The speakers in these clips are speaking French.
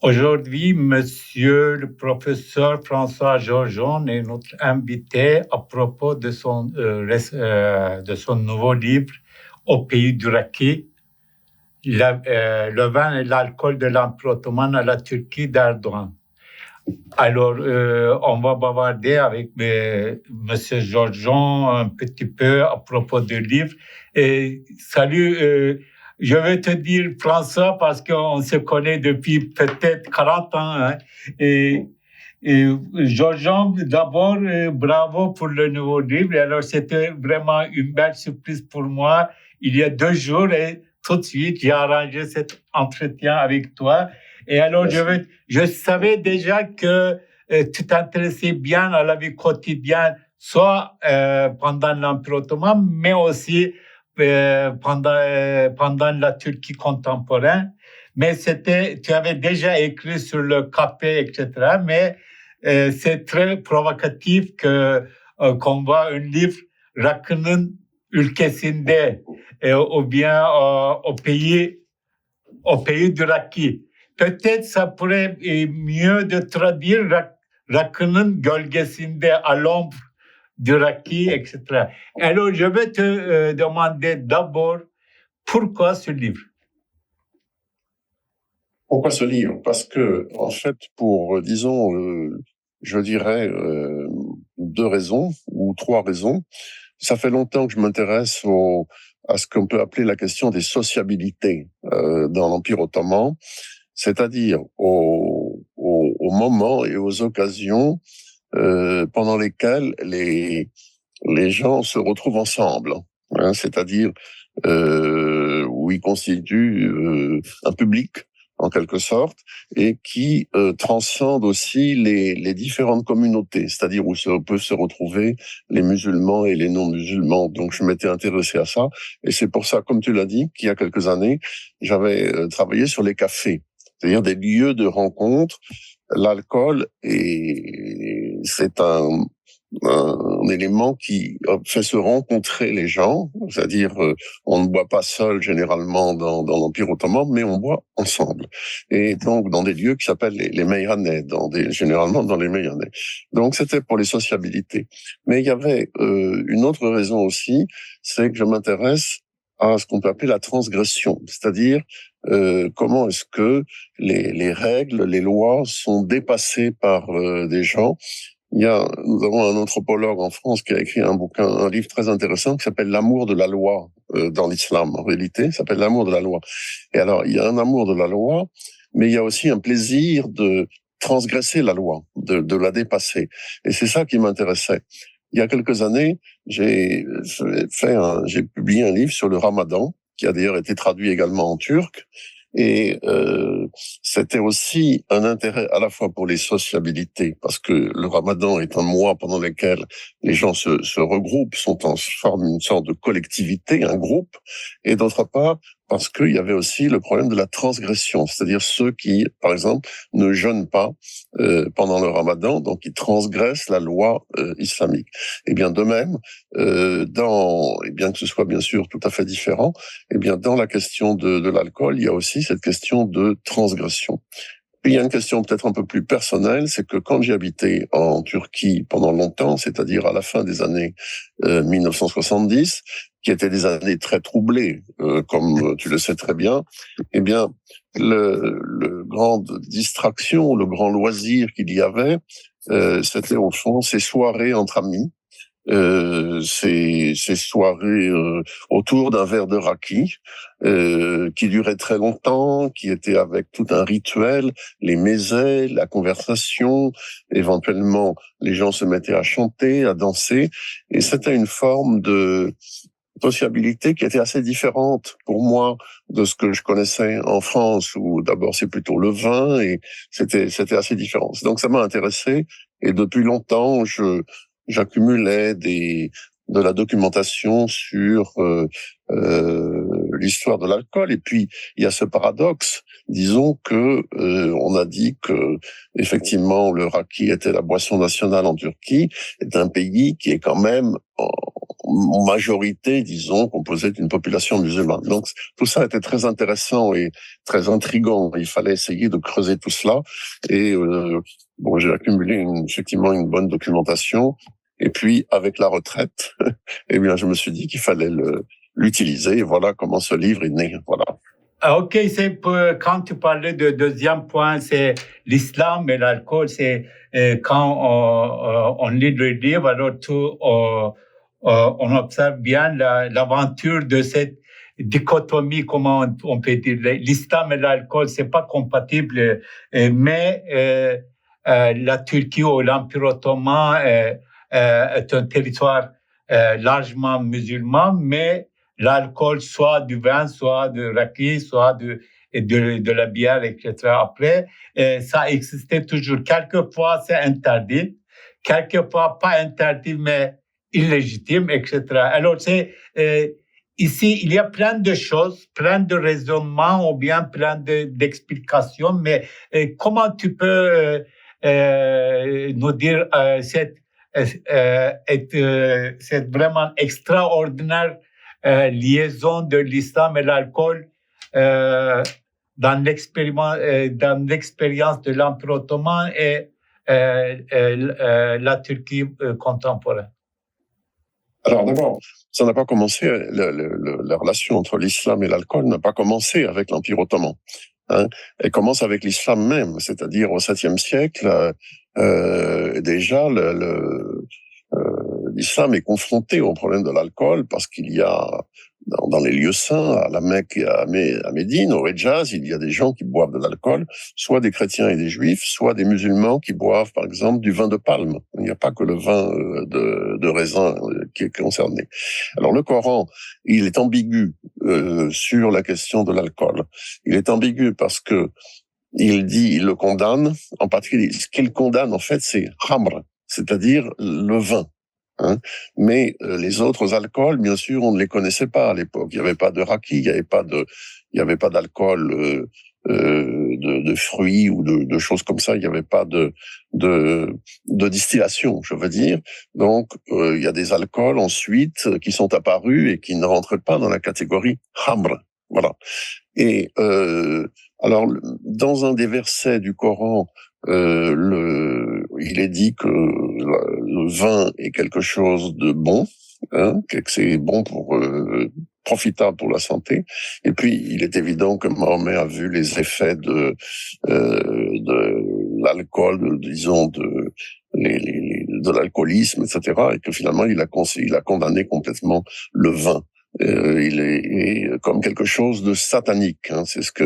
Aujourd'hui, monsieur le professeur François Georgeon est notre invité à propos de son nouveau livre Au pays du raki, le vin et l'alcool de l'Empire ottoman à la Turquie d'Erdogan. Alors, on va bavarder avec monsieur Georgeon un petit peu à propos du livre. Et salut, je vais te dire François parce qu'on se connaît depuis peut-être 40 ans. Hein, et Georgeon, d'abord, bravo pour le nouveau livre. Alors, c'était vraiment une belle surprise pour moi. Il y a 2 jours et tout de suite, j'ai arrangé cet entretien avec toi. Et alors, je savais déjà que tu t'intéressais bien à la vie quotidienne, soit pendant l'Empire ottoman, mais aussi pendant la Turquie contemporaine. Mais tu avais déjà écrit sur le café, etc. Mais c'est très provocatif qu'on voit un livre rakının ülkesinde ou bien au pays du raki. Peut-être ça pourrait mieux de traduire rakının gölgesinde, à l'ombre du raki, etc. Alors, je vais te demander d'abord pourquoi ce livre. Pourquoi ce livre? Parce que, en fait, pour, disons, je dirais 2 raisons ou 3 raisons. Ça fait longtemps que je m'intéresse à ce qu'on peut appeler la question des sociabilités dans l'Empire ottoman, c'est-à-dire aux moments et aux occasions pendant lesquelles les gens se retrouvent ensemble, hein, c'est-à-dire où ils constituent un public en quelque sorte, et qui transcende aussi les différentes communautés, c'est-à-dire où peuvent se retrouver les musulmans et les non-musulmans. Donc je m'étais intéressé à ça, et c'est pour ça, comme tu l'as dit, qu'il y a quelques années, j'avais travaillé sur les cafés, c'est-à-dire des lieux de rencontre. L'alcool, c'est un élément qui fait se rencontrer les gens, c'est-à-dire on ne boit pas seul généralement dans l'Empire ottoman, mais on boit ensemble. Et donc dans des lieux qui s'appellent les meyhanès, généralement dans les meyhanès. Donc c'était pour les sociabilités. Mais il y avait une autre raison aussi, c'est que je m'intéresse à ce qu'on peut appeler la transgression, c'est-à-dire comment est-ce que les règles, les lois sont dépassées par des gens. Nous avons un anthropologue en France qui a écrit un livre très intéressant qui s'appelle L'amour de la loi dans l'islam. En réalité, ça s'appelle L'amour de la loi. Et alors, il y a un amour de la loi, mais il y a aussi un plaisir de transgresser la loi, de la dépasser. Et c'est ça qui m'intéressait. Il y a quelques années, j'ai publié un livre sur le Ramadan, qui a d'ailleurs été traduit également en turc. Et c'était aussi un intérêt à la fois pour les sociabilités, parce que le Ramadan est un mois pendant lequel les gens se regroupent, forment une sorte de collectivité, un groupe, et d'autre part, parce qu'il y avait aussi le problème de la transgression, c'est-à-dire ceux qui, par exemple, ne jeûnent pas pendant le Ramadan, donc ils transgressent la loi islamique. Et bien de même, et bien que ce soit bien sûr tout à fait différent, et bien dans la question de l'alcool, il y a aussi cette question de transgression. Puis il y a une question peut-être un peu plus personnelle, c'est que quand j'ai habité en Turquie pendant longtemps, c'est-à-dire à la fin des années 1970, qui étaient des années très troublées, comme tu le sais très bien, eh bien le grande distraction, le grand loisir qu'il y avait, c'était au fond ces soirées entre amis, ces soirées autour d'un verre de raki qui durait très longtemps, qui était avec tout un rituel, les mésés, la conversation, éventuellement les gens se mettaient à chanter, à danser, et c'était une forme de sociabilité qui était assez différente pour moi de ce que je connaissais en France, où d'abord c'est plutôt le vin, et c'était assez différent. Donc ça m'a intéressé, et depuis longtemps j'accumulais de la documentation sur l'histoire de l'alcool. Et puis il y a ce paradoxe, disons que on a dit que effectivement le raki était la boisson nationale en Turquie, est un pays qui est quand même majorité, disons, composée d'une population musulmane. Donc, tout ça était très intéressant et très intriguant. Il fallait essayer de creuser tout cela. Et bon, j'ai accumulé effectivement une bonne documentation. Et puis, avec la retraite, eh bien, je me suis dit qu'il fallait l'utiliser. Et voilà comment ce livre est né. Voilà. Ok, quand tu parlais de deuxième point, c'est l'islam et l'alcool. C'est quand on lit le livre, alors on observe bien l'aventure de cette dichotomie, comment on peut dire. L'islam et l'alcool, c'est pas compatible, mais la Turquie ou l'Empire ottoman est un territoire largement musulman, mais l'alcool, soit du vin, soit de raki, soit de la bière, etc. Après, ça existait toujours. Quelquefois, c'est interdit. Quelquefois, pas interdit, mais illégitime, etc. Alors, ici, il y a plein de choses, plein de raisonnements ou bien plein d'explications, mais comment tu peux nous dire cette vraiment extraordinaire liaison de l'islam et l'alcool dans l'expérience de l'Empire ottoman et la Turquie contemporaine. Alors d'abord, ça n'a pas commencé, la relation entre l'islam et l'alcool n'a pas commencé avec l'Empire ottoman. Hein. Elle commence avec l'islam même, c'est-à-dire au 7e siècle. Déjà, l'islam est confronté au problème de l'alcool parce qu'il y a dans les lieux saints, à la Mecque et à Médine, au Hedjaz, il y a des gens qui boivent de l'alcool, soit des chrétiens et des juifs, soit des musulmans qui boivent, par exemple, du vin de palme. Il n'y a pas que le vin de raisin qui est concerné. Alors le Coran, il est ambigu sur la question de l'alcool. Il est ambigu parce que il le condamne, en particulier, ce qu'il condamne, en fait, c'est khamr, c'est-à-dire le vin. Hein. Mais les autres alcools, bien sûr, on ne les connaissait pas à l'époque. Il n'y avait pas de raki, il n'y avait pas d'alcool de fruits ou de choses comme ça. Il n'y avait pas de distillation, je veux dire. Donc, il y a des alcools ensuite qui sont apparus et qui ne rentrent pas dans la catégorie khamr. Voilà. Et alors, dans un des versets du Coran, il est dit que le vin est quelque chose de bon, hein, que c'est bon profitable pour la santé. Et puis, il est évident que Mahomet a vu les effets de l'alcool, disons, de l'alcoolisme, etc., et que finalement, il a condamné complètement le vin. Il est comme quelque chose de satanique, hein, c'est ce qui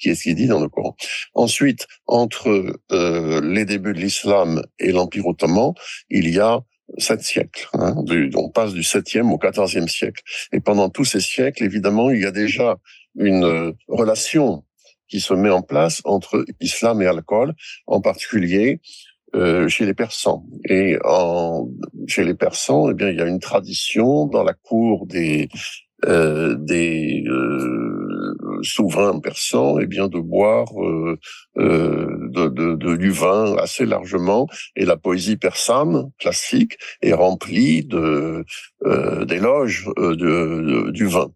est dit dans le Coran. Ensuite, entre les débuts de l'islam et l'Empire ottoman, il y a 7 siècles. Hein, on passe du 7e au 14e siècle. Et pendant tous ces siècles, évidemment, il y a déjà une relation qui se met en place entre islam et alcool, en particulier chez les Persans. Et chez les Persans, eh bien, il y a une tradition dans la cour des souverains persans, eh bien, de boire du vin assez largement. Et la poésie persane classique est remplie d'éloges du vin.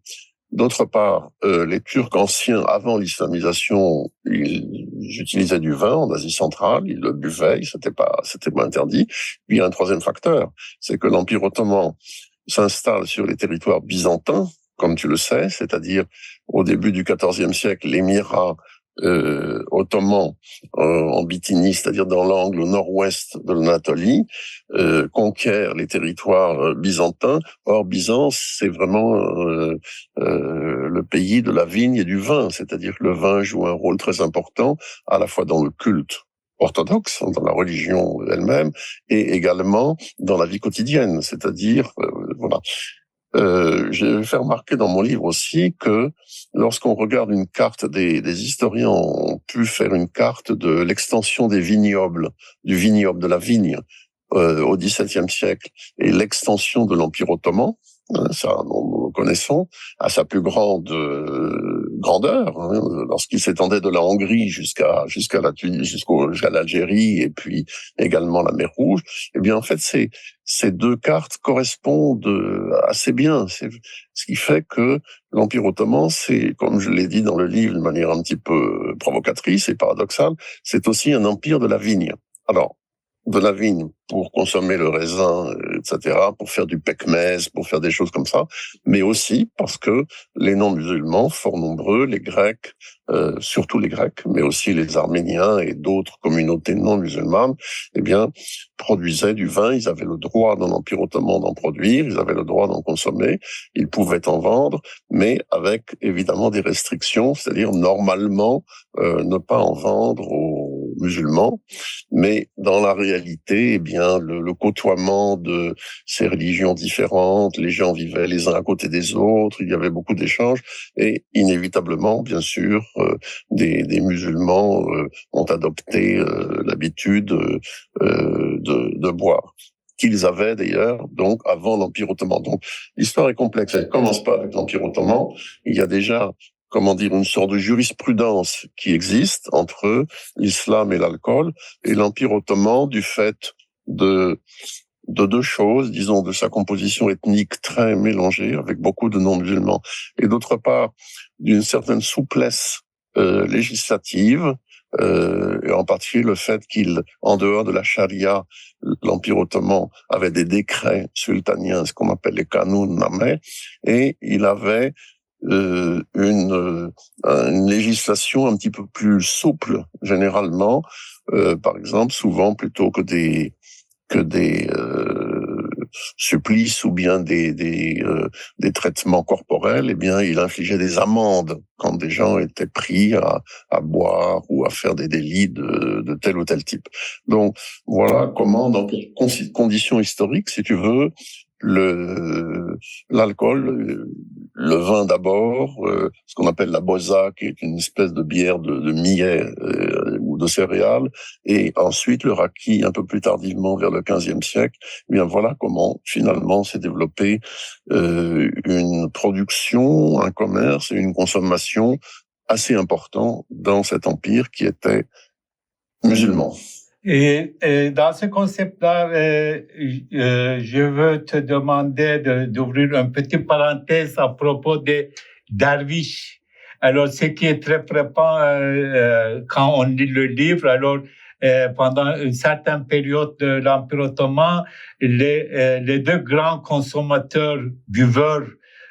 D'autre part, les Turcs anciens, avant l'islamisation, ils utilisaient du vin en Asie centrale, ils le buvaient, c'était pas interdit. Puis il y a un troisième facteur, c'est que l'Empire ottoman s'installe sur les territoires byzantins, comme tu le sais, c'est-à-dire au début du XIVe siècle, l'émirat ottoman en Bithynie, c'est-à-dire dans l'angle nord-ouest de l'Anatolie, conquiert les territoires byzantins. Or, Byzance, c'est vraiment le pays de la vigne et du vin, c'est-à-dire que le vin joue un rôle très important, à la fois dans le culte orthodoxe, dans la religion elle-même, et également dans la vie quotidienne, c'est-à-dire, voilà. J'ai fait remarquer dans mon livre aussi que lorsqu'on regarde une carte, des historiens ont pu faire une carte de l'extension des vignobles, du vignoble, de la vigne, au XVIIe siècle, et l'extension de l'Empire ottoman, Ça, nous le connaissons, à sa plus grande grandeur, lorsqu'il s'étendait de la Hongrie jusqu'à la Tunisie, jusqu'à l'Algérie, et puis également la mer Rouge. Eh bien, en fait, ces deux cartes correspondent assez bien. C'est ce qui fait que l'Empire ottoman, c'est, comme je l'ai dit dans le livre de manière un petit peu provocatrice et paradoxale, c'est aussi un empire de la vigne. Alors, de la vigne pour consommer le raisin, etc., pour faire du pekmez, pour faire des choses comme ça, mais aussi parce que les non-musulmans, fort nombreux, les Grecs, surtout les Grecs, mais aussi les Arméniens et d'autres communautés non musulmanes, eh bien, produisaient du vin. Ils avaient le droit dans l'Empire ottoman d'en produire, ils avaient le droit d'en consommer, ils pouvaient en vendre, mais avec évidemment des restrictions, c'est-à-dire normalement ne pas en vendre aux musulmans. Mais dans la réalité, eh bien, le côtoiement de ces religions différentes, les gens vivaient les uns à côté des autres, il y avait beaucoup d'échanges, et inévitablement, bien sûr, des musulmans ont adopté l'habitude de boire, qu'ils avaient d'ailleurs donc avant l'Empire ottoman. Donc l'histoire est complexe, elle commence pas avec l'Empire ottoman, il y a déjà, comment dire, une sorte de jurisprudence qui existe entre l'islam et l'alcool, et l'Empire ottoman, du fait de deux choses, disons, de sa composition ethnique très mélangée, avec beaucoup de non-musulmans, et d'autre part, d'une certaine souplesse législative, et en particulier le fait qu'il, en dehors de la charia, l'Empire ottoman avait des décrets sultaniens, ce qu'on appelle les kanun nameh, et il avait une législation un petit peu plus souple, généralement, par exemple, souvent plutôt que des supplices ou bien des traitements corporels, eh bien, il infligeait des amendes quand des gens étaient pris à boire ou à faire des délits de tel ou tel type. Donc, voilà comment, dans quelles conditions historiques, si tu veux, l'alcool, le vin d'abord, ce qu'on appelle la boza, qui est une espèce de bière de millet ou de céréales, et ensuite le raki un peu plus tardivement vers le XVe siècle. Eh bien voilà comment finalement s'est développé une production, un commerce et une consommation assez important dans cet empire qui était musulman. Et dans ce concept-là, je veux te demander d'ouvrir une petite parenthèse à propos des derviches. Alors, ce qui est très frappant quand on lit le livre, alors pendant une certaine période de l'Empire ottoman, les deux grands consommateurs buveurs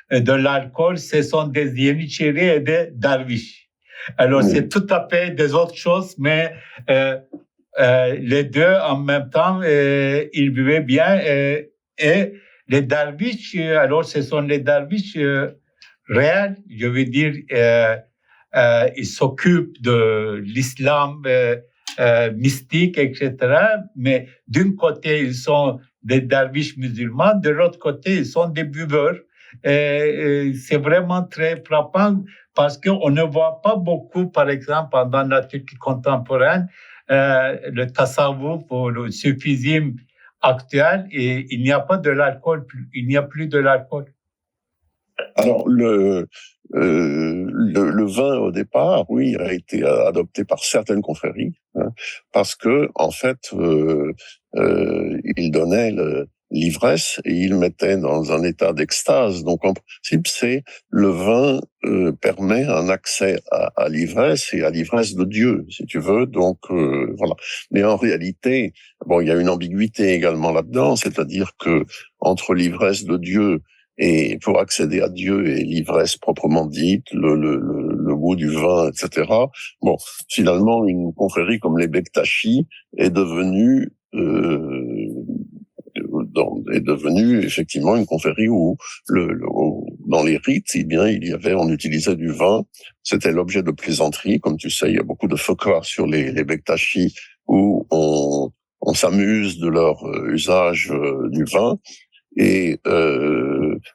de l'alcool, ce sont des Yeniçeri et des derviches. Alors, c'est tout à fait des autres choses, mais les deux en même temps, ils buvaient bien. Et les derviches, alors ce sont les derviches réels, je veux dire, ils s'occupent de l'islam mystique, etc. Mais d'un côté, ils sont des derviches musulmans, de l'autre côté, ils sont des buveurs. C'est vraiment très frappant parce qu'on ne voit pas beaucoup, par exemple, pendant la Turquie contemporaine, le tasawwuf ou le soufisme actuel, et il n'y a pas de l'alcool, il n'y a plus de l'alcool. Alors le vin au départ, oui, a été adopté par certaines confréries, hein, parce que en fait, il donnait l'ivresse et il mettait dans un état d'extase. Donc en principe, c'est le vin permet un accès à l'ivresse et à l'ivresse de Dieu, si tu veux. Donc voilà. Mais en réalité, bon, il y a une ambiguïté également là-dedans, c'est-à-dire que entre l'ivresse de Dieu et pour accéder à Dieu et l'ivresse proprement dite, le goût du vin, etc. Bon, finalement, une confrérie comme les Bektashi est devenue effectivement une confrérie où dans les rites, eh bien, on utilisait du vin. C'était l'objet de plaisanterie. Comme tu sais, il y a beaucoup de folklore sur les Bektashi où on s'amuse de leur usage du vin. Et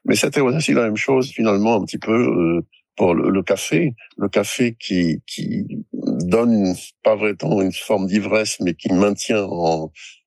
mais c'était aussi la même chose finalement un petit peu pour le café qui donne pas vraiment une forme d'ivresse, mais qui maintient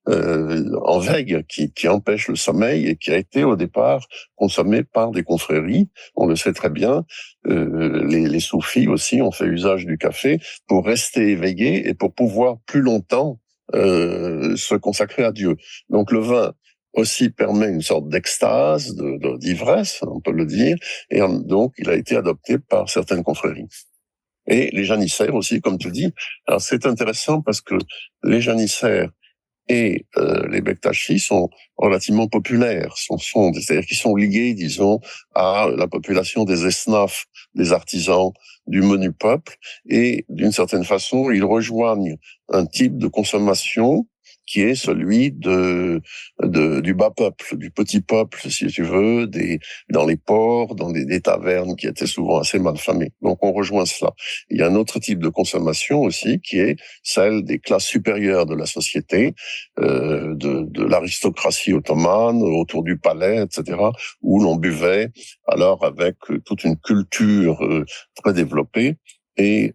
en veille, qui empêche le sommeil et qui a été au départ consommé par des confréries. On le sait très bien. Les soufis aussi ont fait usage du café pour rester éveillés et pour pouvoir plus longtemps se consacrer à Dieu. Donc le vin aussi permet une sorte d'extase, d'ivresse, on peut le dire, et donc il a été adopté par certaines confréries. Et les janissaires aussi, comme tu dis. Alors c'est intéressant parce que les janissaires et les Bektashi sont relativement populaires, c'est-à-dire qu'ils sont liés, disons, à la population des esnafs, des artisans, du menu peuple, et d'une certaine façon, ils rejoignent un type de consommation qui est celui du bas peuple, du petit peuple, si tu veux, dans les ports, dans des tavernes qui étaient souvent assez malfamées. Donc on rejoint cela. Il y a un autre type de consommation aussi qui est celle des classes supérieures de la société, de l'aristocratie ottomane, autour du palais, etc., où l'on buvait, alors avec toute une culture très développée. Et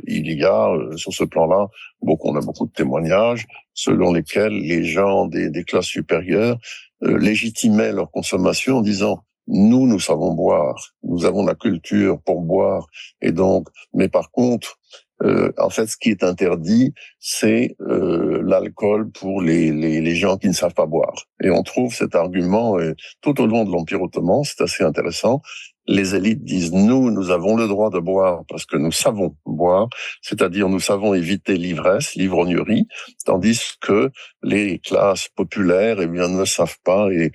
il y a, sur ce plan-là, on a beaucoup de témoignages selon lesquels les gens des classes supérieures légitimaient leur consommation en disant « nous savons boire, nous avons la culture pour boire, et donc, mais par contre, en fait, ce qui est interdit, c'est l'alcool pour les gens qui ne savent pas boire. » Et on trouve cet argument tout au long de l'Empire ottoman, c'est assez intéressant. Les élites disent « nous avons le droit de boire parce que nous savons boire, c'est-à-dire nous savons éviter l'ivresse, l'ivrognerie, tandis que les classes populaires, eh bien, ne savent pas et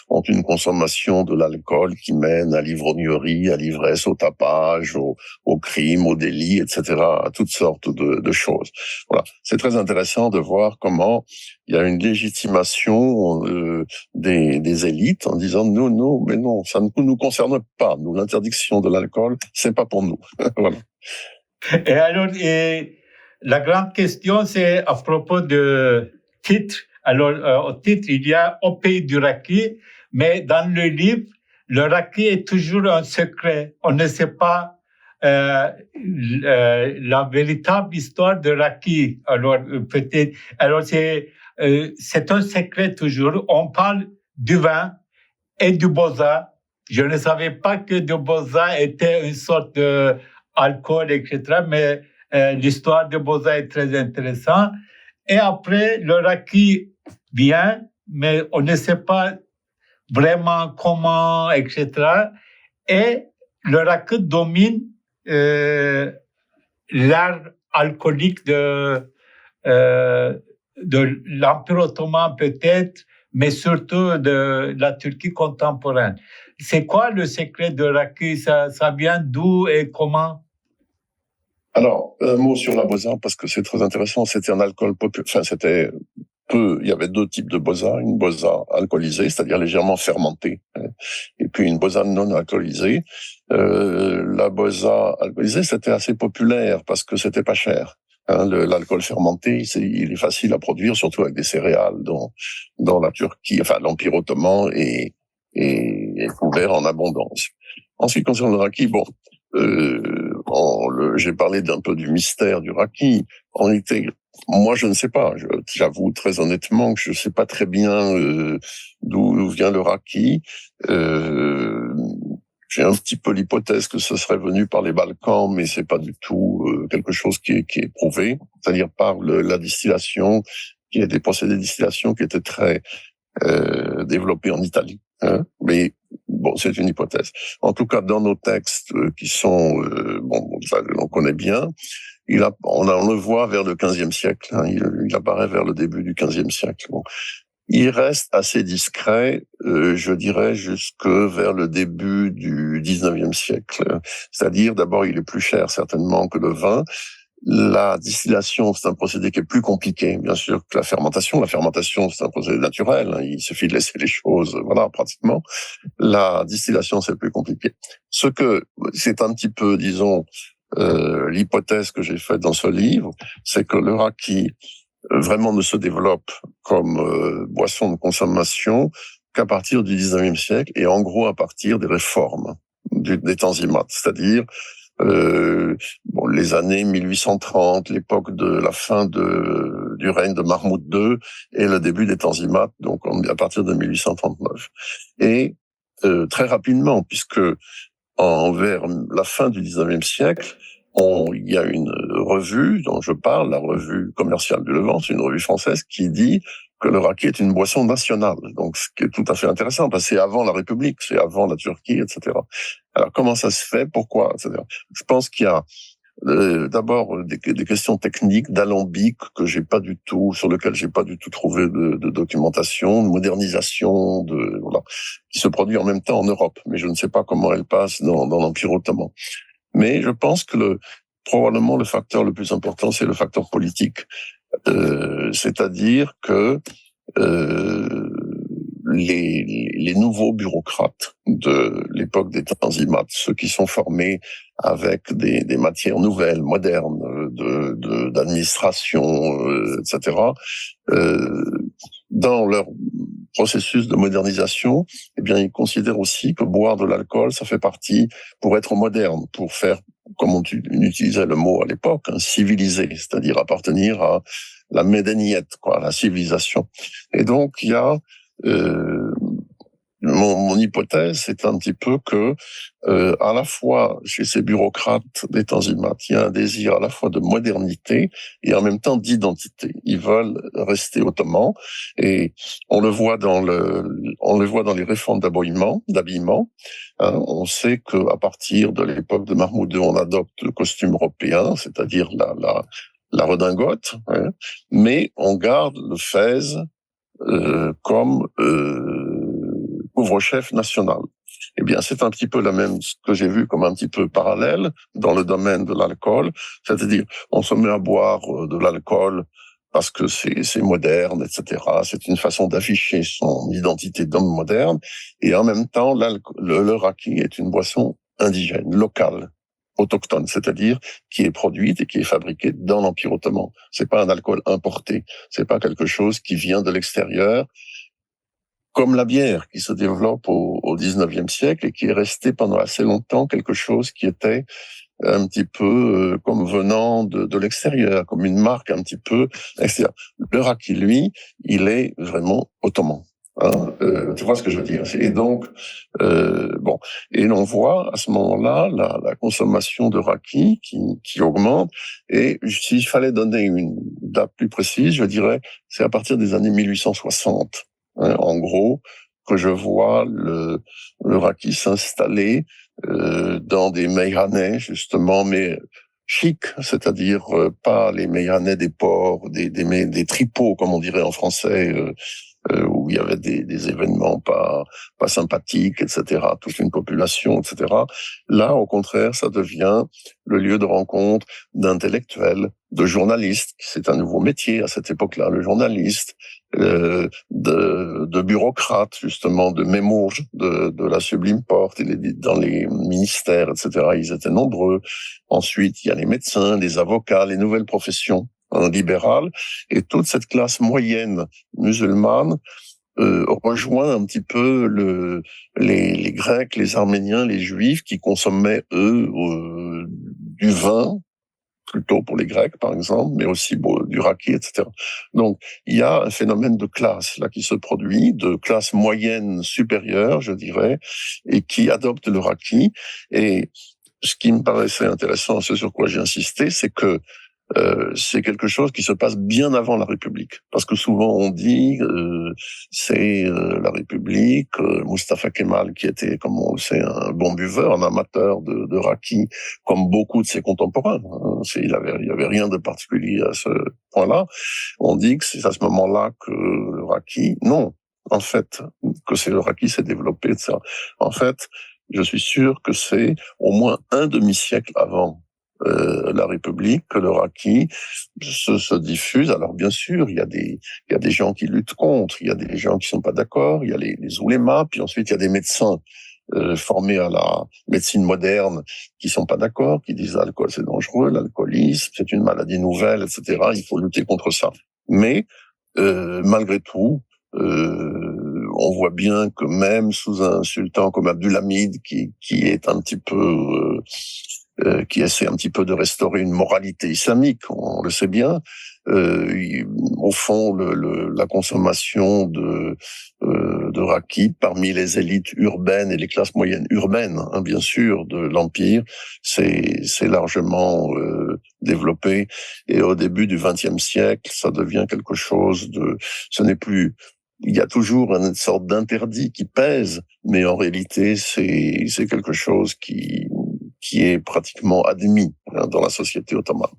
ont une consommation de l'alcool qui mène à l'ivrognerie, à l'ivresse, au tapage, au crime, au délit, etc., à toutes sortes de choses. Voilà. C'est très intéressant de voir comment il y a une légitimation des élites en disant mais non, ça ne nous concerne pas. Nous, l'interdiction de l'alcool, c'est pas pour nous. Voilà. Et alors, la grande question, c'est à propos de titre. Alors, au titre, il y a Au pays du raki, mais dans le livre, le raki est toujours un secret. On ne sait pas la véritable histoire de raki. Alors, peut-être, alors c'est un secret toujours. On parle du vin et du boza. Je ne savais pas que du boza était une sorte de alcool, etc. Mais l'histoire de boza est très intéressante. Et après, le raki vient, mais on ne sait pas vraiment comment, etc. Et le raki domine l'art alcoolique de l'Empire ottoman peut-être, mais surtout de la Turquie contemporaine. C'est quoi le secret de raki? Ça vient d'où et comment? Alors, un mot sur la boza, parce que c'est très intéressant. C'était un alcool populaire. Enfin, il y avait deux types de boza. Une boza alcoolisée, c'est-à-dire légèrement fermentée, et puis une boza non alcoolisée. La boza alcoolisée, c'était assez populaire parce que c'était pas cher. L'alcool fermenté, il est facile à produire, surtout avec des céréales dont la Turquie, enfin l'Empire ottoman est couvert en abondance. En ce qui concerne le raki, j'ai parlé d'un peu du mystère du raki. En réalité, moi, je ne sais pas. J'avoue très honnêtement que je ne sais pas très bien d'où vient le raki. J'ai un petit peu l'hypothèse que ce serait venu par les Balkans, mais c'est pas du tout quelque chose qui est prouvé. C'est-à-dire par la distillation, qui est des procédés de distillation qui étaient très développés en Italie. Mais bon, c'est une hypothèse. En tout cas, dans nos textes qui sont ça, on connaît bien. On le voit vers le XVe siècle. Il apparaît vers le début du XVe siècle. Bon. Il reste assez discret, je dirais, jusque vers le début du XIXe siècle. C'est-à-dire, d'abord, il est plus cher certainement que le vin. La distillation, c'est un procédé qui est plus compliqué, bien sûr, que la fermentation. La fermentation, c'est un procédé naturel. Il suffit de laisser les choses, voilà, pratiquement. La distillation, c'est plus compliqué. C'est un petit peu, disons, l'hypothèse que j'ai faite dans ce livre, c'est que le raki vraiment ne se développe comme boisson de consommation qu'à partir du XIXe siècle et en gros à partir des réformes des tanzimat, c'est-à-dire les années 1830, l'époque de la fin du règne de Mahmoud II et le début des Tanzimat, donc à partir de 1839. Et très rapidement, puisque vers la fin du 19e siècle, il y a une revue dont je parle, la revue commerciale du Levant, c'est une revue française qui dit que le raki est une boisson nationale. Donc, ce qui est tout à fait intéressant, parce que c'est avant la République, c'est avant la Turquie, etc. Alors, comment ça se fait? Pourquoi? Etc. Je pense qu'il y a d'abord des questions techniques, d'alambic sur lequel j'ai pas du tout trouvé de documentation, de modernisation, voilà, qui se produit en même temps en Europe. Mais je ne sais pas comment elle passe dans l'Empire ottoman. Mais je pense que probablement le facteur le plus important, c'est le facteur politique. C'est-à-dire que les nouveaux bureaucrates de l'époque des Tanzimat, ceux qui sont formés avec des matières nouvelles, modernes, d'administration, etc., dans leur processus de modernisation, eh bien, ils considèrent aussi que boire de l'alcool, ça fait partie, pour être moderne, pour faire, comme on utilisait le mot à l'époque, civilisé, c'est-à-dire appartenir à la médaniette, quoi, à la civilisation. Et donc, il y a mon hypothèse, c'est un petit peu que, à la fois chez ces bureaucrates des Tanzimat, il y a un désir à la fois de modernité et en même temps d'identité. Ils veulent rester ottomans et on le voit dans les réformes d'habillement. Hein, on sait que à partir de l'époque de Mahmoud II, on adopte le costume européen, c'est-à-dire la redingote, hein, mais on garde le fez comme couvre-chef national. Eh bien, c'est un petit peu ce que j'ai vu comme un petit peu parallèle dans le domaine de l'alcool, c'est-à-dire on se met à boire de l'alcool parce que c'est moderne, etc. C'est une façon d'afficher son identité d'homme moderne, et en même temps, le raki est une boisson indigène, locale, autochtone, c'est-à-dire qui est produite et qui est fabriquée dans l'Empire ottoman. C'est pas un alcool importé, c'est pas quelque chose qui vient de l'extérieur, comme la bière qui se développe au 19e siècle et qui est resté pendant assez longtemps quelque chose qui était un petit peu comme venant de l'extérieur, comme une marque un petit peu extérieure. Le raki, lui, il est vraiment ottoman. Hein, tu vois ce que je veux dire. Et donc, bon, et l'on voit à ce moment-là la consommation de raki qui augmente. Et s'il fallait donner une date plus précise, je dirais c'est à partir des années 1860. Hein, en gros, que je vois le raki s'installer dans des meyhaneh, justement, mais chic, c'est-à-dire pas les meyhaneh des ports, des tripots, comme on dirait en français, où il y avait des événements pas sympathiques, etc., toute une population, etc. Là, au contraire, ça devient le lieu de rencontre d'intellectuels, de journalistes. C'est un nouveau métier à cette époque-là, le journaliste, de bureaucrates, justement, de mémourges de la Sublime Porte, et dans les ministères, etc. Ils étaient nombreux. Ensuite, il y a les médecins, les avocats, les nouvelles professions libérales, et toute cette classe moyenne musulmane rejoint un petit peu les Grecs, les Arméniens, les Juifs qui consommaient, eux, du vin, plutôt pour les Grecs, par exemple, mais aussi du raki, etc. Donc, il y a un phénomène de classe, là, qui se produit, de classe moyenne supérieure, je dirais, et qui adopte le raki. Et ce qui me paraissait intéressant, ce sur quoi j'ai insisté, c'est que c'est quelque chose qui se passe bien avant la République. Parce que souvent on dit c'est la République, Mustafa Kemal qui était, comme on le sait, un bon buveur, un amateur de raki, comme beaucoup de ses contemporains. Il y avait rien de particulier à ce point-là. On dit que c'est à ce moment-là que le raki, non, en fait, que c'est le raki s'est développé, etc. En fait, je suis sûr que c'est au moins un demi-siècle avant la République, que le raki se diffuse. Alors bien sûr, il y a des gens qui luttent contre, il y a des gens qui sont pas d'accord, il y a les oulémas, puis ensuite il y a des médecins formés à la médecine moderne qui sont pas d'accord, qui disent l'alcool c'est dangereux, l'alcoolisme c'est une maladie nouvelle, etc. Il faut lutter contre ça. Mais malgré tout, on voit bien que même sous un sultan comme Abdulhamid, qui est un petit peu qui essaie un petit peu de restaurer une moralité islamique, on le sait bien. Au fond, la consommation de raki parmi les élites urbaines et les classes moyennes urbaines, hein, bien sûr, de l'Empire, c'est largement développé. Et au début du XXe siècle, ça devient quelque chose de... Ce n'est plus... Il y a toujours une sorte d'interdit qui pèse, mais en réalité, c'est quelque chose qui est pratiquement admis, hein, dans la société ottomane.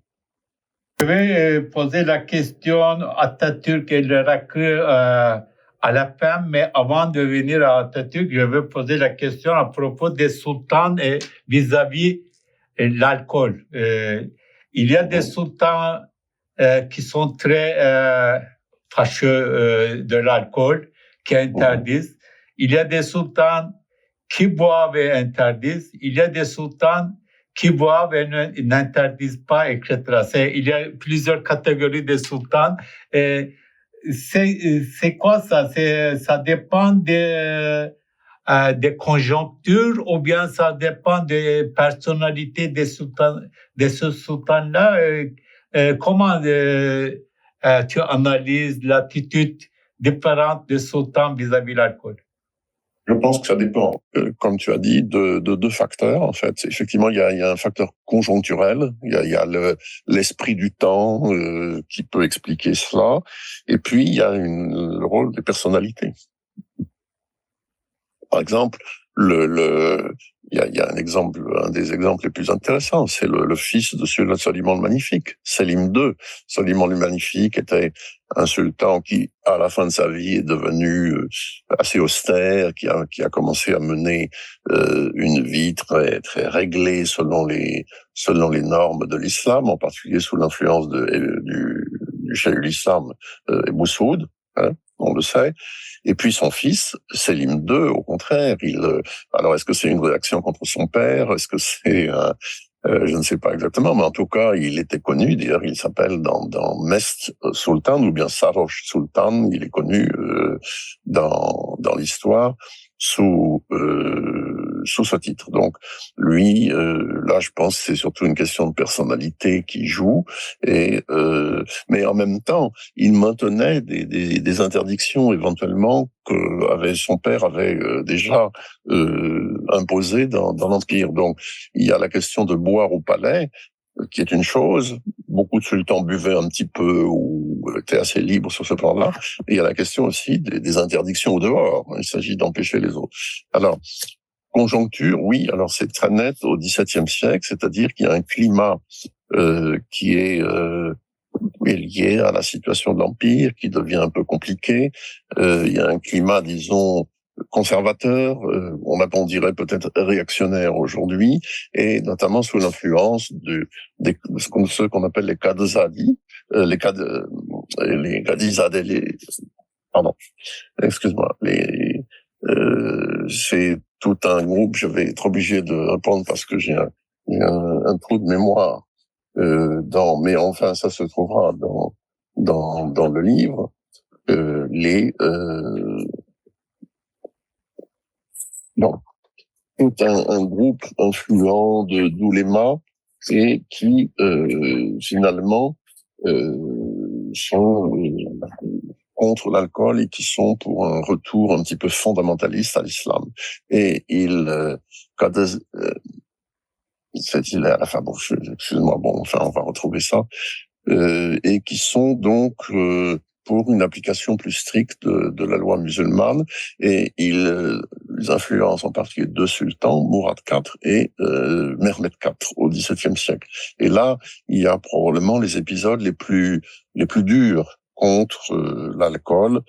Je vais poser la question à Atatürk et le Rakı à la fin, mais avant de venir à Atatürk, je vais poser la question à propos des sultans et vis-à-vis l'alcool. Il y a des sultans qui sont très fâcheux de l'alcool, qui interdisent. Il y a des sultans qui boivent et interdisent. Il y a des sultans qui boivent et n'interdisent pas, etc. Il y a plusieurs catégories de sultans. C'est quoi ça? Ça dépend des conjonctures ou bien ça dépend des personnalités des sultans, de ce sultan-là? Comment tu analyses l'attitude différente des sultans vis-à-vis de l'alcool? Je pense que ça dépend, comme tu as dit, de deux facteurs. En fait, effectivement, il y a un facteur conjoncturel. Il y a l'esprit du temps qui peut expliquer cela. Et puis il y a le rôle des personnalités. Par exemple, il y a un des exemples les plus intéressants, c'est le fils de Soliman le Magnifique, Selim II. Soliman le Magnifique était un sultan qui, à la fin de sa vie, est devenu assez austère, qui a commencé à mener une vie très très réglée selon les normes de l'islam, en particulier sous l'influence du cheikh l'islam Ebou Saoud, hein, on le sait. Et puis son fils, Selim II, au contraire, alors est-ce que c'est une réaction contre son père? Est-ce que c'est je ne sais pas exactement, mais en tout cas, il était connu. D'ailleurs, il s'appelle dans Mest Sultan ou bien Sarosh Sultan. Il est connu dans l'histoire sous ce titre. Donc, lui, là, je pense que c'est surtout une question de personnalité qui joue. Mais en même temps, il maintenait des interdictions éventuellement que son père avait déjà imposées dans l'Empire. Donc, il y a la question de boire au palais, qui est une chose. Beaucoup de sultans buvaient un petit peu ou étaient assez libres sur ce plan-là. Et il y a la question aussi des interdictions au dehors. Il s'agit d'empêcher les autres. Alors, conjoncture, oui, alors c'est très net au XVIIe siècle, c'est-à-dire qu'il y a un climat qui est lié à la situation de l'Empire, qui devient un peu compliqué. Il y a un climat, disons, conservateur, on dirait peut-être réactionnaire aujourd'hui, et notamment sous l'influence de ceux qu'on appelle les Qadizadeh, les Qadizadeh, pardon, excuse-moi, c'est tout un groupe, je vais être obligé de répondre parce que j'ai un trou de mémoire, mais enfin, ça se trouvera dans le livre, donc, tout un groupe influent d'oulémas et qui, finalement, sont contre l'alcool et qui sont pour un retour un petit peu fondamentaliste à l'islam. Et c'est hilaire, enfin bon, excuse-moi, bon, enfin, on va retrouver ça, et qui sont donc pour une application plus stricte de la loi musulmane, et ils influencent en particulier deux sultans, Mourad IV et Mehmed IV, au XVIIe siècle. Et là, il y a probablement les épisodes les plus durs contre l'alcool,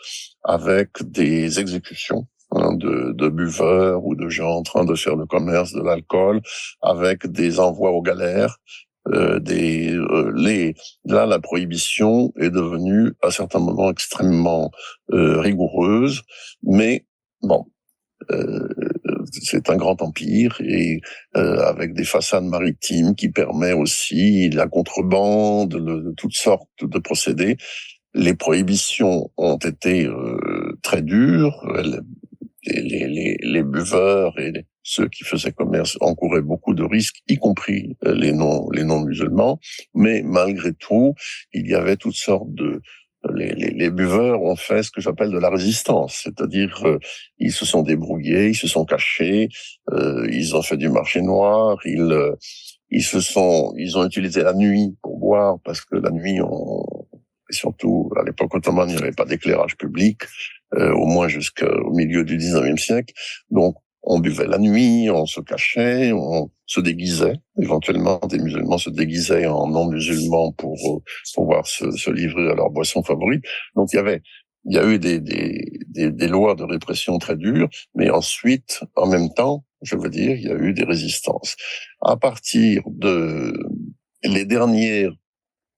avec des exécutions, hein, de buveurs ou de gens en train de faire le commerce de l'alcool, avec des envois aux galères. Là, la prohibition est devenue à certains moments extrêmement rigoureuse, mais bon, c'est un grand empire et avec des façades maritimes qui permet aussi la contrebande, de toutes sortes de procédés. Les prohibitions ont été très dures. les buveurs et ceux qui faisaient commerce encouraient beaucoup de risques, y compris les non-musulmans. Mais malgré tout, il y avait toutes sortes de... Les buveurs ont fait ce que j'appelle de la résistance, c'est-à-dire ils se sont débrouillés, ils se sont cachés, ils ont fait du marché noir, ils ont utilisé la nuit pour boire parce que la nuit, et surtout à l'époque ottomane, il n'y avait pas d'éclairage public, au moins jusqu'au milieu du 19e siècle. Donc, on buvait la nuit, on se cachait, on se déguisait. Éventuellement, des musulmans se déguisaient en non-musulmans pour pouvoir se livrer à leur boisson favorite. Donc, il y a eu des lois de répression très dures, mais ensuite, en même temps, je veux dire, il y a eu des résistances. À partir les dernières,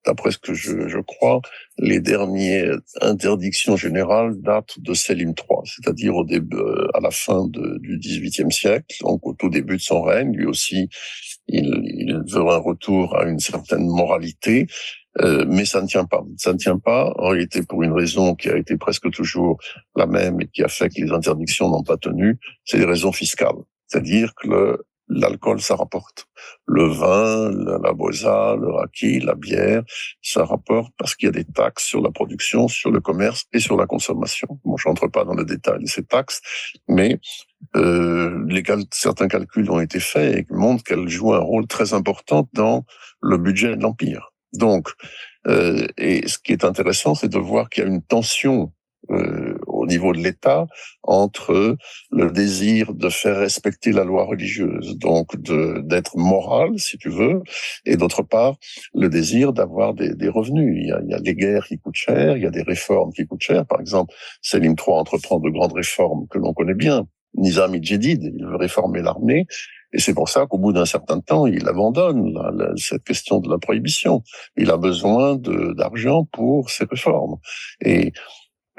d'après ce que je crois, les dernières interdictions générales datent de Sélim III, c'est-à-dire au début, à la fin du XVIIIe siècle, donc au tout début de son règne. Lui aussi, il veut un retour à une certaine moralité, mais ça ne tient pas. Ça ne tient pas, en réalité, pour une raison qui a été presque toujours la même et qui a fait que les interdictions n'ont pas tenu, c'est des raisons fiscales. C'est-à-dire que l'alcool, ça rapporte. Le vin, la boisa, le raki, la bière, ça rapporte parce qu'il y a des taxes sur la production, sur le commerce et sur la consommation. Bon, je rentre pas dans le détail de ces taxes, mais certains calculs ont été faits et montrent qu'elles jouent un rôle très important dans le budget de l'Empire. Donc, et ce qui est intéressant, c'est de voir qu'il y a une tension au niveau de l'État entre le désir de faire respecter la loi religieuse, donc d'être moral, si tu veux, et d'autre part, le désir d'avoir des revenus. Il y a des guerres qui coûtent cher, il y a des réformes qui coûtent cher. Par exemple, Sélim III entreprend de grandes réformes que l'on connaît bien. Nizam Djedid, il veut réformer l'armée, et c'est pour ça qu'au bout d'un certain temps, il abandonne cette question de la prohibition. Il a besoin d'argent pour ses réformes. Et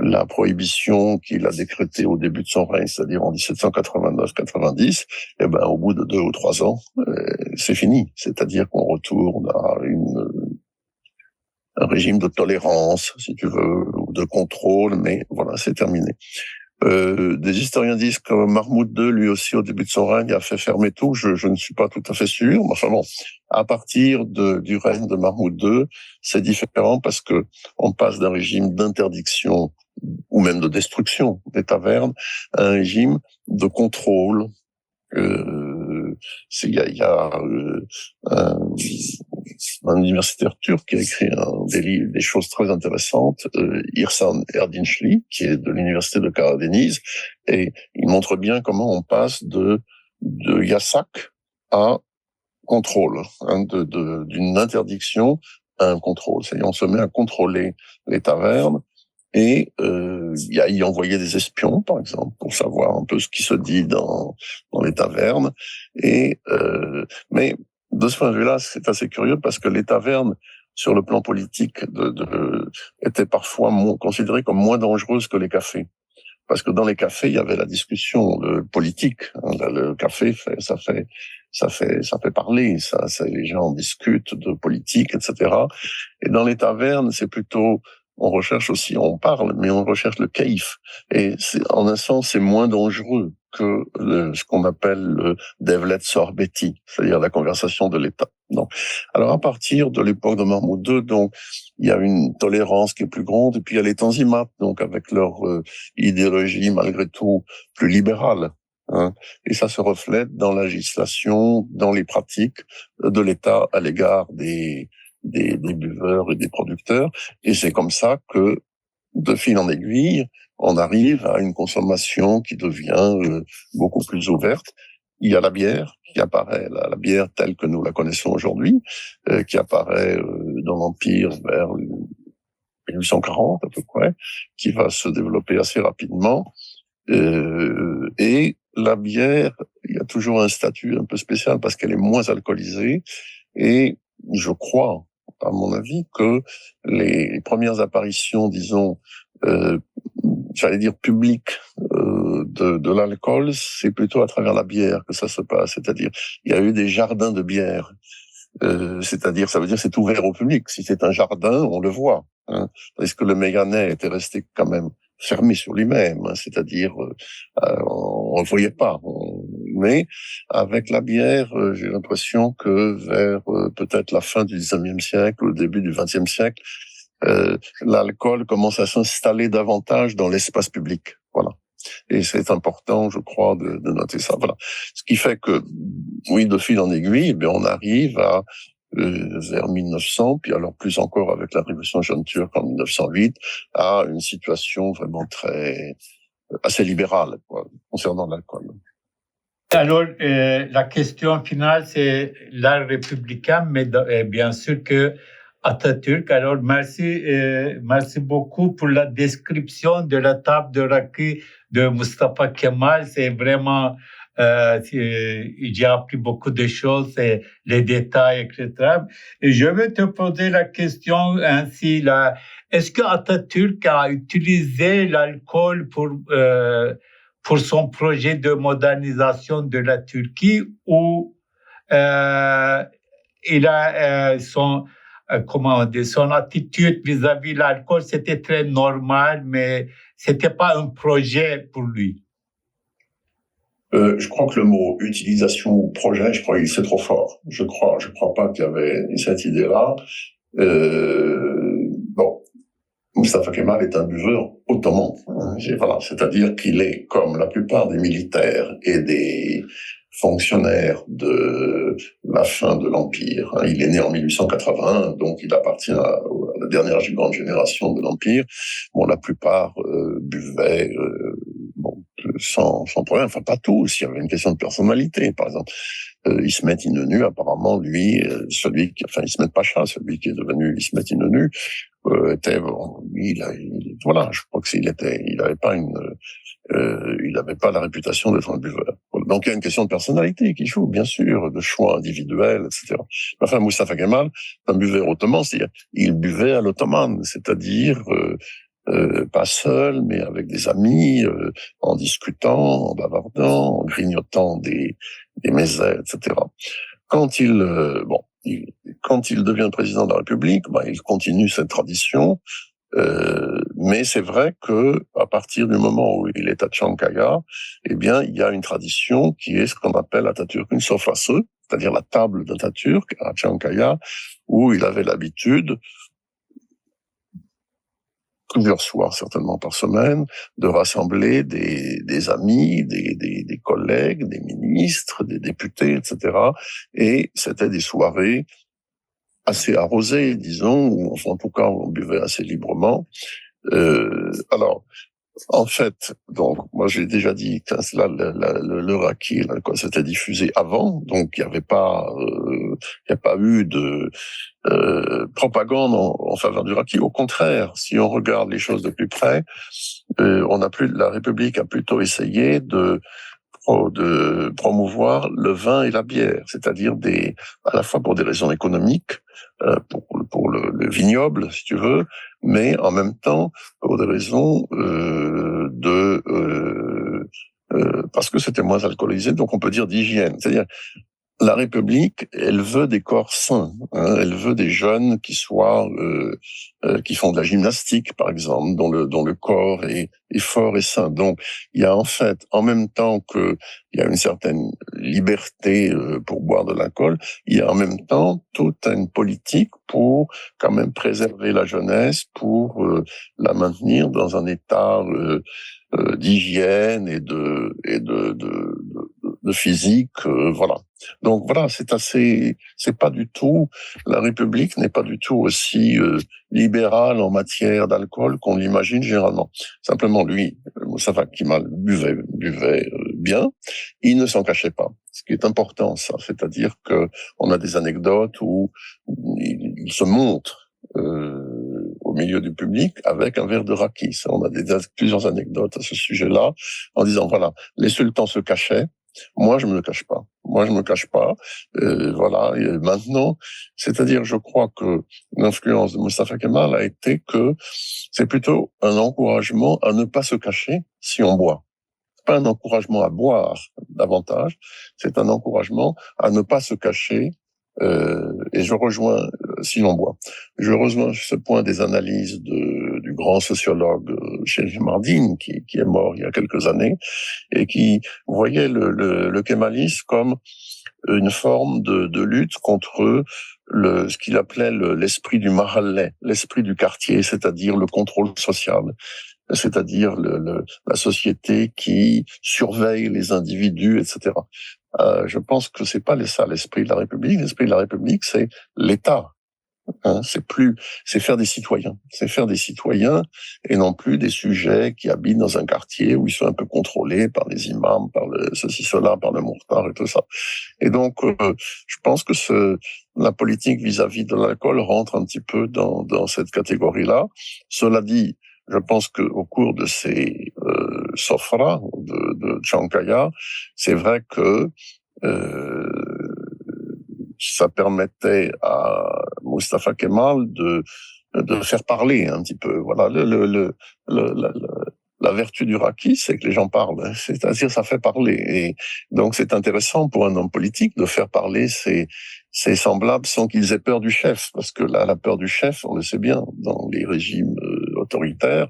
la prohibition qu'il a décrétée au début de son règne, c'est-à-dire en 1789-90, eh ben, au bout de 2 ou 3 ans, c'est fini. C'est-à-dire qu'on retourne à un régime de tolérance, si tu veux, ou de contrôle, mais voilà, c'est terminé. Des historiens disent que Mahmoud II, lui aussi, au début de son règne, a fait fermer tout. Je ne suis pas tout à fait sûr. Mais enfin bon, à partir du règne de Mahmoud II, c'est différent parce que on passe d'un régime d'interdiction ou même de destruction des tavernes à un régime de contrôle. Il y a un universitaire turc qui a écrit des choses très intéressantes, Ihsan Erdinçli, qui est de l'université de Karadeniz, et il montre bien comment on passe de yasak à contrôle, d'une interdiction à un contrôle. C'est-à-dire on se met à contrôler les tavernes et y envoyer des espions, par exemple, pour savoir un peu ce qui se dit dans les tavernes. Mais de ce point de vue-là, c'est assez curieux parce que les tavernes, sur le plan politique, étaient parfois considérées comme moins dangereuses que les cafés. Parce que dans les cafés, il y avait la discussion politique. Le café, ça fait parler. Les gens discutent de politique, etc. Et dans les tavernes, c'est plutôt, on recherche aussi, on parle, mais on recherche le caïf. Et en un sens, c'est moins dangereux que ce qu'on appelle le devlet sorbeti, c'est-à-dire la conversation de l'État. Donc, alors à partir de l'époque de Mahmoud II, donc il y a une tolérance qui est plus grande, et puis il y a les Tanzimat, donc avec leur idéologie malgré tout plus libérale. Hein, et ça se reflète dans la législation, dans les pratiques de l'État à l'égard des buveurs et des producteurs. Et c'est comme ça que, de fil en aiguille, on arrive à une consommation qui devient beaucoup plus ouverte. Il y a la bière qui apparaît, la bière telle que nous la connaissons aujourd'hui, qui apparaît dans l'Empire vers 1840 à peu près, qui va se développer assez rapidement. Et la bière, il y a toujours un statut un peu spécial parce qu'elle est moins alcoolisée. Et je crois, à mon avis, que les premières apparitions, disons, j'allais dire publiques, de l'alcool, c'est plutôt à travers la bière que ça se passe. C'est-à-dire, il y a eu des jardins de bière. C'est-à-dire, ça veut dire c'est ouvert au public. Si c'est un jardin, on le voit. Hein. Est-ce que le Méganais était resté quand même fermé sur lui-même, hein, c'est-à-dire on ne voyait pas. Mais avec la bière, j'ai l'impression que vers peut-être la fin du 19e siècle, au début du 20e siècle, l'alcool commence à s'installer davantage dans l'espace public. Voilà. Et c'est important, je crois, de noter ça. Voilà. Ce qui fait que, oui, de fil en aiguille, eh on arrive à vers 1900, puis alors plus encore avec la révolution jeune turque en 1908, à une situation vraiment assez libérale, quoi, concernant l'alcool. Alors, la question finale, c'est l'art républicain, mais bien sûr que Atatürk. Alors, merci beaucoup pour la description de la table de raki de Mustafa Kemal. C'est vraiment, j'ai appris beaucoup de choses, et les détails, etc. Et je vais te poser la question ainsi là. Est-ce que Atatürk a utilisé l'alcool pour son projet de modernisation de la Turquie, où il a son attitude vis-à-vis de l'alcool, c'était très normal, mais c'était pas un projet pour lui. Je crois que le mot utilisation ou projet, je crois que c'est trop fort. Je crois pas qu'il y avait cette idée-là. Bon, Mustafa Kemal est un buveur ottoman. Voilà, c'est-à-dire qu'il est comme la plupart des militaires et des fonctionnaires de la fin de l'Empire. Il est né en 1881, donc il appartient à la dernière grande génération de l'Empire. Bon, la plupart buvaient sans problème, enfin pas tous. Il y avait une question de personnalité, par exemple. Ismet Inonu, apparemment, lui, Ismet Pacha, celui qui est devenu Ismet Inonu, voilà, je crois que il n'avait pas la réputation d'être un buveur. Donc il y a une question de personnalité qui joue, bien sûr, de choix individuels, etc. Enfin, Mustafa Kemal, un buveur ottoman, c'est-à-dire, il buvait à l'ottomane, c'est-à-dire pas seul, mais avec des amis, en discutant, en bavardant, en grignotant des mezets, etc. Quand il devient président de la République, il continue cette tradition, mais c'est vrai que à partir du moment où il est à Çankaya, eh bien, il y a une tradition qui est ce qu'on appelle Atatürk'ün sofrası, c'est-à-dire la table d'Atatürk à Çankaya, où il avait l'habitude, plusieurs soirs certainement par semaine, de rassembler des amis, des collègues, des ministres, des députés, etc. Et c'était des soirées assez arrosées, disons, ou enfin, en tout cas, on buvait assez librement. Alors, en fait, donc, moi, j'ai déjà dit que là, le raki, l'alcool, c'était diffusé avant, donc il n'y avait pas, il n'y a pas eu de propagande en faveur du raki. Au contraire, si on regarde les choses de plus près, la République a plutôt essayé de promouvoir le vin et la bière, c'est-à-dire à la fois pour des raisons économiques, pour le vignoble, si tu veux, mais en même temps pour des raisons parce que c'était moins alcoolisé, donc on peut dire d'hygiène, c'est-à-dire la République, elle veut des corps sains, hein, elle veut des jeunes qui soient qui font de la gymnastique, par exemple, dont le corps est fort et sain. Donc, il y a en fait, en même temps que il y a une certaine liberté pour boire de l'alcool, il y a en même temps toute une politique pour quand même préserver la jeunesse, pour la maintenir dans un état d'hygiène et de physique, voilà. Donc voilà, c'est pas du tout, la République n'est pas du tout aussi libérale en matière d'alcool qu'on l'imagine généralement. Simplement, lui, Mustafa Kemal buvait bien, il ne s'en cachait pas. Ce qui est important, ça, c'est-à-dire que on a des anecdotes où il se montre au milieu du public avec un verre de raki. Ça, on a plusieurs anecdotes à ce sujet-là, en disant voilà, les sultans se cachaient. Moi, je me le cache pas. Voilà. Et maintenant, c'est-à-dire, je crois que l'influence de Mustafa Kemal a été que c'est plutôt un encouragement à ne pas se cacher si on boit. Pas un encouragement à boire davantage, c'est un encouragement à ne pas se cacher. Et je rejoins, si l'on boit, je rejoins ce point des analyses du grand sociologue Chérif Mardine, qui est mort il y a quelques années, et qui voyait le kémalisme comme une forme de lutte contre ce qu'il appelait l'esprit du mahallé, l'esprit du quartier, c'est-à-dire le contrôle social, c'est-à-dire la société qui surveille les individus, etc. Je pense que c'est pas ça l'esprit de la République. L'esprit de la République, c'est l'État. Hein, c'est faire des citoyens. C'est faire des citoyens et non plus des sujets qui habitent dans un quartier où ils sont un peu contrôlés par les imams, par ceci, cela, par le mourtar et tout ça. Et donc, je pense que la politique vis-à-vis de l'alcool rentre un petit peu dans cette catégorie-là. Cela dit, je pense qu'au cours de ces sofras de Chankaya, c'est vrai que ça permettait à Mustafa Kemal de faire parler un petit peu. Voilà, la vertu du raki, c'est que les gens parlent, c'est-à-dire ça fait parler. Et donc c'est intéressant pour un homme politique de faire parler ses semblables sans qu'ils aient peur du chef, parce que là, la peur du chef, on le sait bien, dans les régimes autoritaires,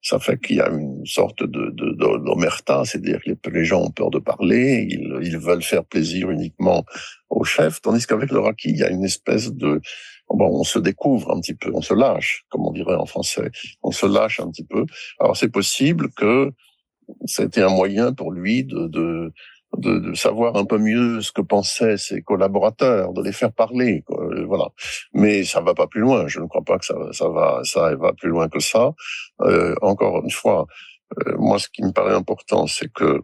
ça fait qu'il y a une sorte d'omerta, c'est-à-dire que les gens ont peur de parler, ils veulent faire plaisir uniquement au chef, tandis qu'avec le raki, il y a une espèce on se découvre un petit peu, on se lâche, comme on dirait en français, on se lâche un petit peu. Alors c'est possible que c'était un moyen pour lui de savoir un peu mieux ce que pensaient ses collaborateurs, de les faire parler, quoi, voilà. Mais ça va pas plus loin. Je ne crois pas que ça va plus loin que ça. Encore une fois, moi, ce qui me paraît important, c'est que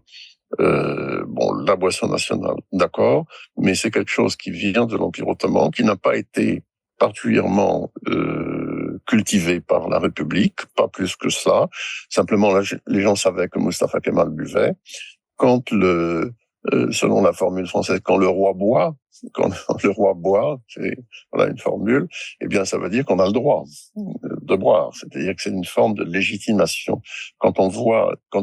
la boisson nationale, d'accord, mais c'est quelque chose qui vient de l'Empire ottoman, qui n'a pas été particulièrement cultivé par la République, pas plus que ça. Simplement, là, les gens savaient que Mustafa Kemal buvait. Quand selon la formule française, quand le roi boit, c'est voilà une formule, eh bien ça veut dire qu'on a le droit de boire, c'est-à-dire que c'est une forme de légitimation. Quand on voit que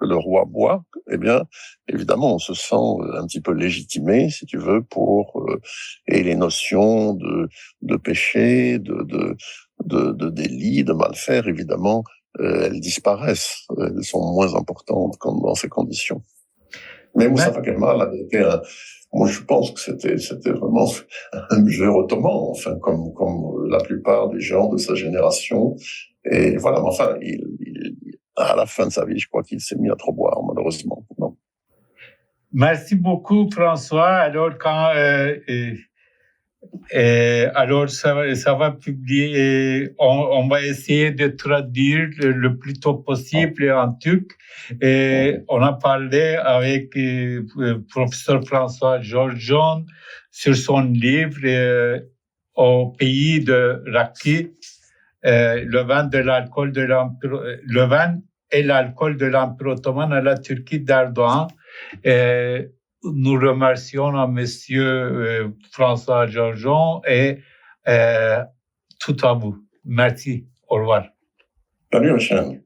le roi boit, eh bien évidemment on se sent un petit peu légitimé, si tu veux, et les notions de péché, de délit, de mal faire, évidemment, elles disparaissent, elles sont moins importantes dans ces conditions. Mais Mustafa Kemal avait été moi je pense que c'était vraiment un museur ottoman, enfin comme la plupart des gens de sa génération. Et voilà, mais enfin, à la fin de sa vie, je crois qu'il s'est mis à trop boire, malheureusement. Non. Merci beaucoup, François. Alors, alors, ça va publier. On va essayer de traduire le plus tôt possible en turc. On a parlé avec professeur François Georgian sur son livre Au pays de Raki, le vin et l'alcool de l'Empire ottoman à la Turquie d'Erdogan. Nous remercions à Monsieur François Georgian et tout à vous. Merci. Au revoir. Salut, Hachem.